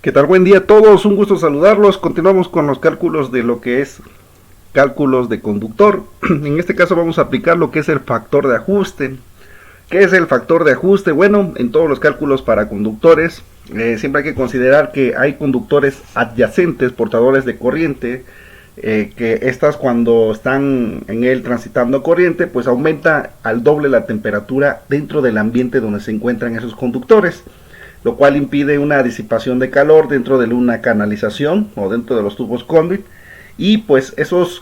¿Qué tal? Buen día a todos, un gusto saludarlos. Continuamos con los cálculos de lo que es cálculos de conductor. En este caso vamos a aplicar lo que es el factor de ajuste. ¿Qué es el factor de ajuste? Bueno, en todos los cálculos para conductores siempre hay que considerar que hay conductores adyacentes, portadores de corriente, que estas cuando están en él transitando corriente, pues aumenta al doble la temperatura dentro del ambiente donde se encuentran esos conductores, lo cual impide una disipación de calor dentro de una canalización o dentro de los tubos conduit, y pues esos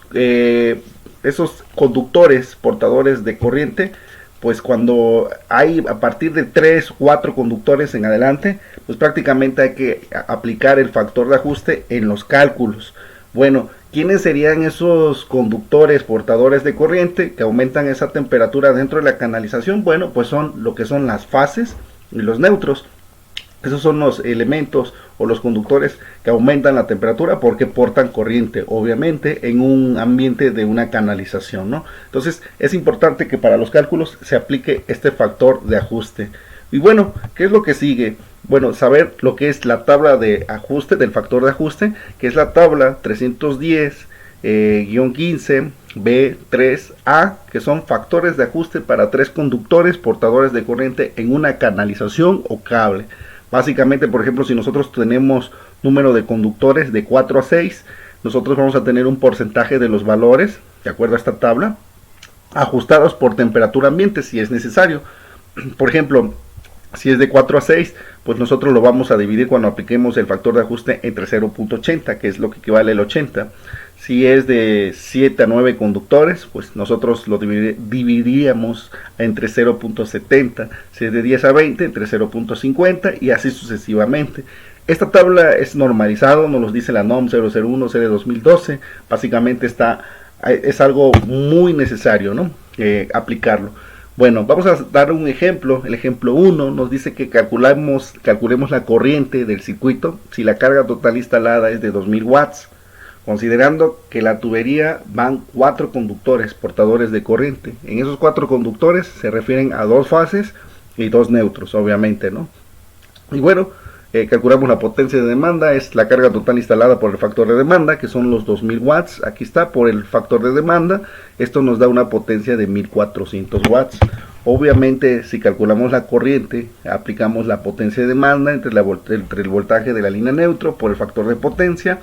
conductores portadores de corriente, pues cuando hay a partir de 3 o 4 conductores en adelante, pues prácticamente hay que aplicar el factor de ajuste en los cálculos. Bueno, ¿quiénes serían esos conductores portadores de corriente que aumentan esa temperatura dentro de la canalización? Bueno, pues son lo que son las fases y los neutros. Esos son los elementos o los conductores que aumentan la temperatura porque portan corriente, obviamente, en un ambiente de una canalización, ¿no? Entonces, es importante que para los cálculos se aplique este factor de ajuste. Y bueno, ¿qué es lo que sigue? Bueno, saber lo que es la tabla de ajuste del factor de ajuste, que es la tabla 310-15B3A, que son factores de ajuste para 3 conductores portadores de corriente en una canalización o cable. Básicamente, por ejemplo, si nosotros tenemos número de conductores de 4 a 6, nosotros vamos a tener un porcentaje de los valores, de acuerdo a esta tabla, ajustados por temperatura ambiente si es necesario. Por ejemplo, si es de 4 a 6, pues nosotros lo vamos a dividir cuando apliquemos el factor de ajuste entre 0.80, que es lo que equivale al 80. Si es de 7 a 9 conductores, pues nosotros lo dividiríamos entre 0.70. Si es de 10 a 20, entre 0.50 y así sucesivamente. Esta tabla es normalizado, nos lo dice la NOM 001 C de 2012. Básicamente es algo muy necesario, ¿no? Aplicarlo. Bueno, vamos a dar un ejemplo. El ejemplo 1 nos dice que calculemos la corriente del circuito si la carga total instalada es de 2000 watts. Considerando que la tubería van 4 conductores portadores de corriente. En esos 4 conductores se refieren a 2 fases y 2 neutros, obviamente, ¿no? Y bueno, calculamos la potencia de demanda, es la carga total instalada por el factor de demanda, que son los 2000 watts. Aquí está, por el factor de demanda, esto nos da una potencia de 1400 watts. Obviamente, si calculamos la corriente, aplicamos la potencia de demanda entre el voltaje de la línea neutro por el factor de potencia.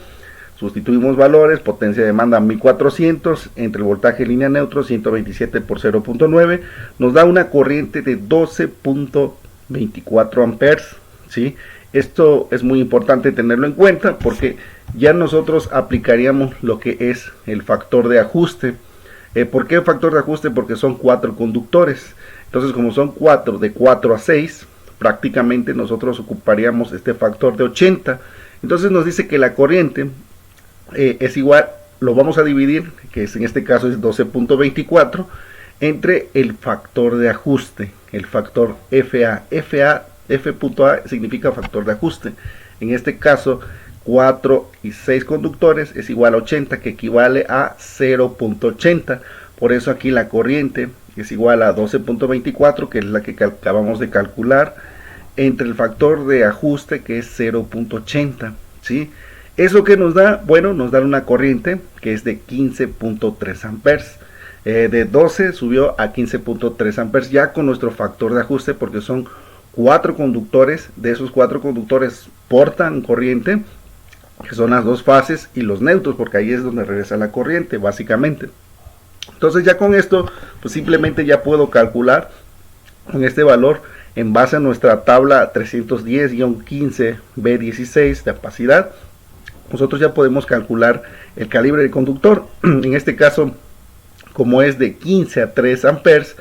Sustituimos valores, potencia de demanda 1400 entre el voltaje línea neutro 127 por 0.9, nos da una corriente de 12.24 amperes, ¿sí? Esto es muy importante tenerlo en cuenta porque ya nosotros aplicaríamos lo que es el factor de ajuste. ¿Por qué factor de ajuste? Porque son 4 conductores. Entonces, como son 4, de 4 a 6, prácticamente nosotros ocuparíamos este factor de 80. Entonces nos dice que la corriente es igual, lo vamos a dividir, que en este caso es 12.24, entre el factor de ajuste, el factor FA. F.A significa factor de ajuste. En este caso, 4 y 6 conductores es igual a 80, que equivale a 0.80. Por eso aquí la corriente es igual a 12.24, que es la que acabamos de calcular, entre el factor de ajuste, que es 0.80, ¿sí? ¿Eso que nos da? Bueno, nos da una corriente que es de 15.3 amperes. De 12 subió a 15.3 amperes ya con nuestro factor de ajuste, porque son 4 conductores. De esos 4 conductores portan corriente, que son las 2 fases y los neutros, porque ahí es donde regresa la corriente, básicamente. Entonces ya con esto, pues simplemente ya puedo calcular con este valor en base a nuestra tabla 310-15B16 de opacidad. Nosotros ya podemos calcular el calibre del conductor. En este caso, como es de 15 a 3 amperes,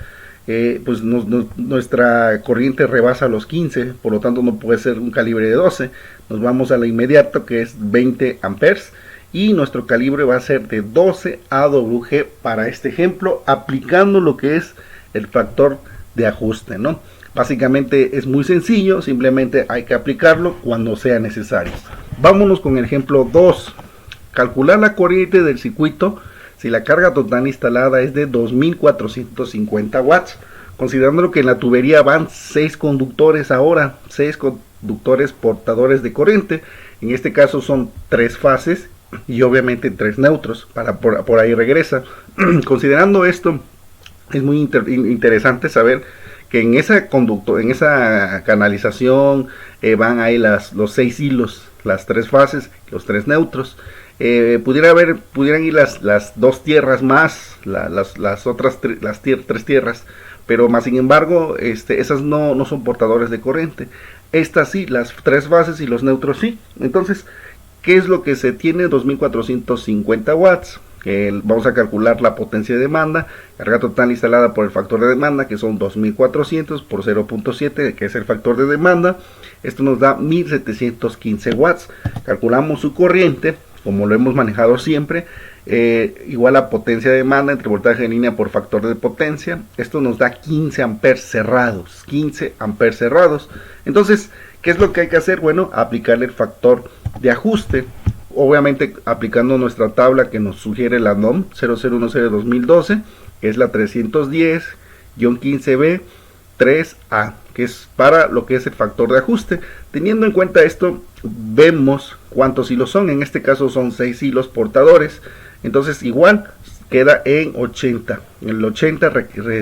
pues nuestra corriente rebasa los 15, por lo tanto no puede ser un calibre de 12. Nos vamos a lo inmediato, que es 20 amperes, y nuestro calibre va a ser de 12 AWG para este ejemplo, aplicando lo que es el factor de ajuste, ¿no? Básicamente es muy sencillo, simplemente hay que aplicarlo cuando sea necesario. Vámonos con el ejemplo 2. Calcular la corriente del circuito si la carga total instalada es de 2450 watts. Considerando que en la tubería van 6 conductores ahora, 6 conductores portadores de corriente. En este caso son 3 fases y obviamente 3 neutros, por ahí regresa. Considerando esto, es muy interesante saber que en esa canalización van ahí los 6 hilos, las 3 fases, los 3 neutros. Pudieran ir las 2 tierras más, las otras 3 tierras, pero más sin embargo esas no son portadores de corriente. Estas sí, las 3 fases y los neutros sí. Entonces, ¿qué es lo que se tiene? 2450 watts. Vamos a calcular la potencia de demanda, carga total instalada por el factor de demanda, que son 2400 por 0.7, que es el factor de demanda. Esto nos da 1715 watts. Calculamos su corriente, como lo hemos manejado siempre, igual a potencia de demanda entre voltaje en línea por factor de potencia. Esto nos da 15 amperes cerrados. 15 amperes cerrados. Entonces, ¿qué es lo que hay que hacer? Bueno, aplicarle el factor de ajuste. Obviamente aplicando nuestra tabla que nos sugiere la NOM 0010-2012, que es la 310-15B 3A, que es para lo que es el factor de ajuste. Teniendo en cuenta esto, vemos cuántos hilos son. En este caso son 6 hilos portadores. Entonces igual queda en 80. El 80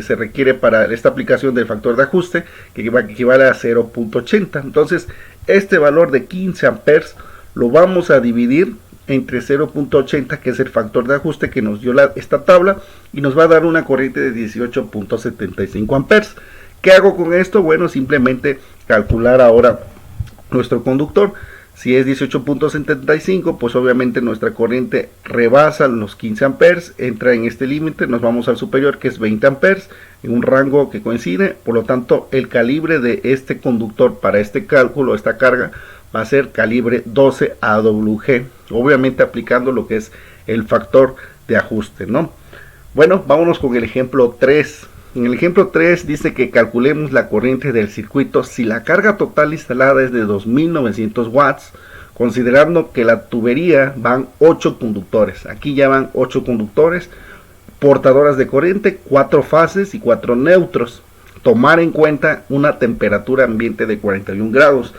se requiere para esta aplicación del factor de ajuste, que equivale a 0.80. Entonces este valor de 15 amperes lo vamos a dividir entre 0.80, que es el factor de ajuste que nos dio esta tabla, y nos va a dar una corriente de 18.75 amperes. ¿Qué hago con esto? Bueno, simplemente calcular ahora nuestro conductor. Si es 18.75, pues obviamente nuestra corriente rebasa los 15 amperes, entra en este límite, nos vamos al superior, que es 20 amperes, en un rango que coincide. Por lo tanto, el calibre de este conductor para este cálculo, esta carga, va a ser calibre 12 AWG, obviamente aplicando lo que es el factor de ajuste, ¿no? Bueno, vámonos con el ejemplo 3. En el ejemplo 3 dice que calculemos la corriente del circuito si la carga total instalada es de 2900 watts, considerando que la tubería van 8 conductores. Aquí ya van 8 conductores, portadoras de corriente, 4 fases y 4 neutros. Tomar en cuenta una temperatura ambiente de 41 grados.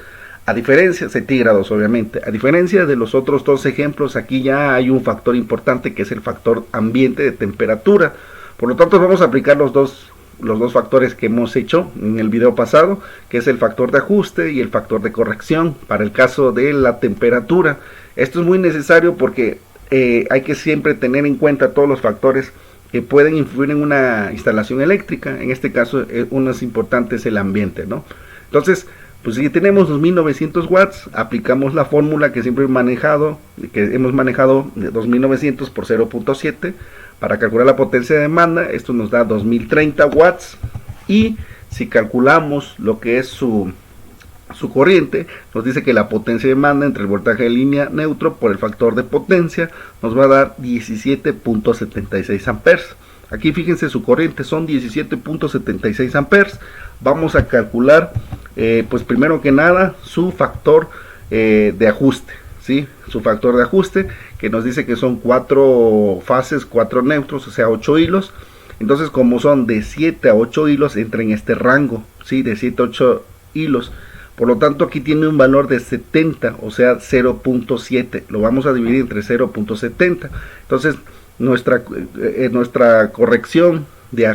A diferencia, centígrados obviamente, a diferencia de los otros 2 ejemplos, aquí ya hay un factor importante que es el factor ambiente de temperatura. Por lo tanto, vamos a aplicar los dos factores que hemos hecho en el video pasado, que es el factor de ajuste y el factor de corrección para el caso de la temperatura. Esto es muy necesario porque hay que siempre tener en cuenta todos los factores que pueden influir en una instalación eléctrica. En este caso, uno es importante, es el ambiente, ¿no? Entonces, pues si tenemos 2900 watts, aplicamos la fórmula que siempre hemos manejado de 2900 por 0.7 para calcular la potencia de demanda. Esto nos da 2030 watts, y si calculamos lo que es su corriente, nos dice que la potencia de demanda entre el voltaje de línea neutro por el factor de potencia nos va a dar 17.76 amperes. Aquí fíjense, su corriente son 17.76 amperes. Vamos a calcular, pues primero que nada, su factor de ajuste, ¿sí? Su factor de ajuste, que nos dice que son 4 fases, 4 neutros, o sea 8 hilos. Entonces, como son de 7 a 8 hilos, entra en este rango, ¿sí? De 7 a 8 hilos. Por lo tanto, aquí tiene un valor de 70, o sea 0.7. Lo vamos a dividir entre 0.70. Entonces, nuestra corrección de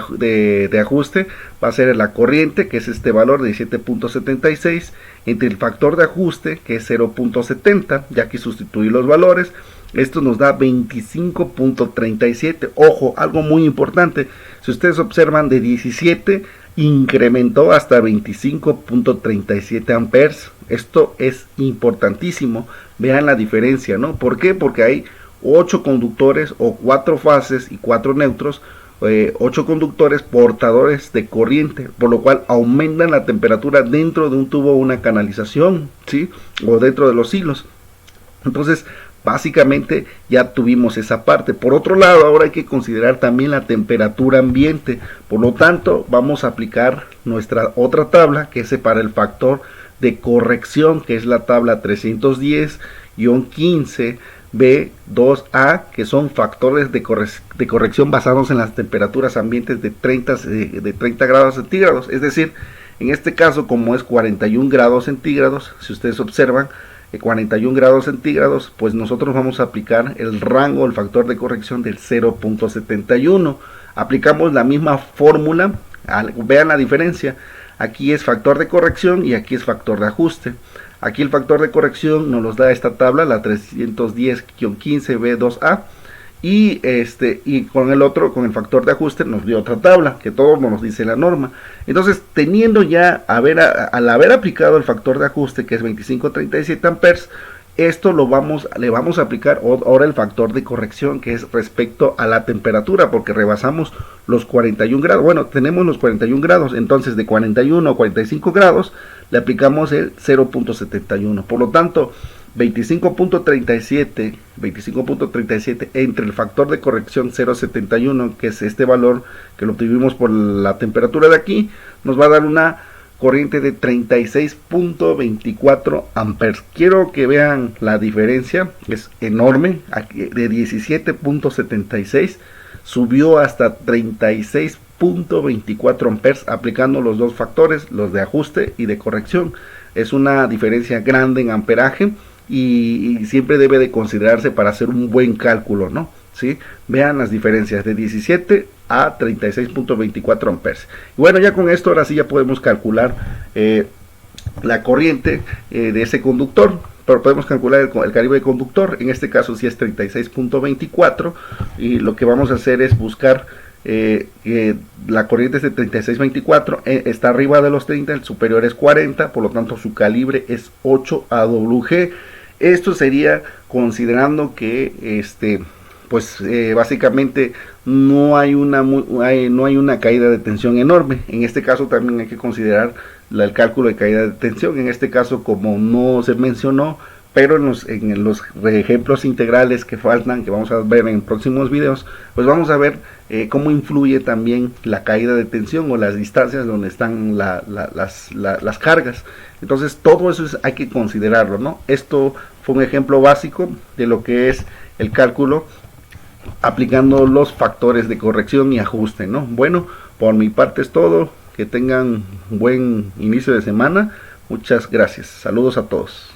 ajuste va a ser la corriente, que es este valor de 17.76, entre el factor de ajuste, que es 0.70. Ya que sustituir los valores, esto nos da 25.37. Ojo, algo muy importante, si ustedes observan, de 17 incrementó hasta 25.37 amperes. Esto es importantísimo. Vean la diferencia, ¿no? ¿Por qué? Porque hay 8 conductores o 4 fases y 4 neutros, 8 conductores portadores de corriente, por lo cual aumentan la temperatura dentro de un tubo o una canalización, ¿sí? O dentro de los hilos. Entonces, básicamente ya tuvimos esa parte. Por otro lado, ahora hay que considerar también la temperatura ambiente. Por lo tanto, vamos a aplicar nuestra otra tabla, que es para el factor de corrección, que es la tabla 310-15B2A, que son factores de corrección basados en las temperaturas ambientes de 30 grados centígrados. Es decir, En este caso, como es 41 grados centígrados, si ustedes observan, 41 grados centígrados, pues nosotros vamos a aplicar el rango, el factor de corrección del 0.71. Aplicamos la misma fórmula, vean la diferencia, aquí es factor de corrección y aquí es factor de ajuste. Aquí el factor de corrección nos los da esta tabla, la 310-15B2A, y con el otro, con el factor de ajuste, nos dio otra tabla, que todo nos dice la norma. Entonces, teniendo ya, al haber aplicado el factor de ajuste, que es 2537 amperes, esto le vamos a aplicar ahora el factor de corrección, que es respecto a la temperatura, porque rebasamos los 41 grados. Bueno, tenemos los 41 grados, entonces de 41 a 45 grados le aplicamos el 0.71. Por lo tanto, 25.37 entre el factor de corrección 0.71, que es este valor que lo obtuvimos por la temperatura de aquí, nos va a dar una corriente de 36.24 amperes. Quiero que vean la diferencia, es enorme. De 17.76 subió hasta 36.24 amperes aplicando los dos factores, los de ajuste y de corrección. Es una diferencia grande en amperaje y siempre debe de considerarse para hacer un buen cálculo, ¿no? ¿Sí? Vean las diferencias de 17 a 36.24 amperes. Y bueno, ya con esto ahora sí ya podemos calcular la corriente de ese conductor, pero podemos calcular el calibre de conductor. En este caso sí es 36.24 y lo que vamos a hacer es buscar la corriente es de 36.24, está arriba de los 30, el superior es 40, por lo tanto su calibre es 8 AWG. Esto sería considerando que básicamente no hay una caída de tensión enorme. En este caso también hay que considerar el cálculo de caída de tensión. En este caso, como no se mencionó, pero en los ejemplos integrales que faltan, que vamos a ver en próximos videos, pues vamos a ver cómo influye también la caída de tensión o las distancias donde están las cargas. Entonces todo eso hay que considerarlo, ¿no? Esto fue un ejemplo básico de lo que es el cálculo aplicando los factores de corrección y ajuste, ¿no? Bueno, por mi parte es todo. Que tengan un buen inicio de semana. Muchas gracias. Saludos a todos.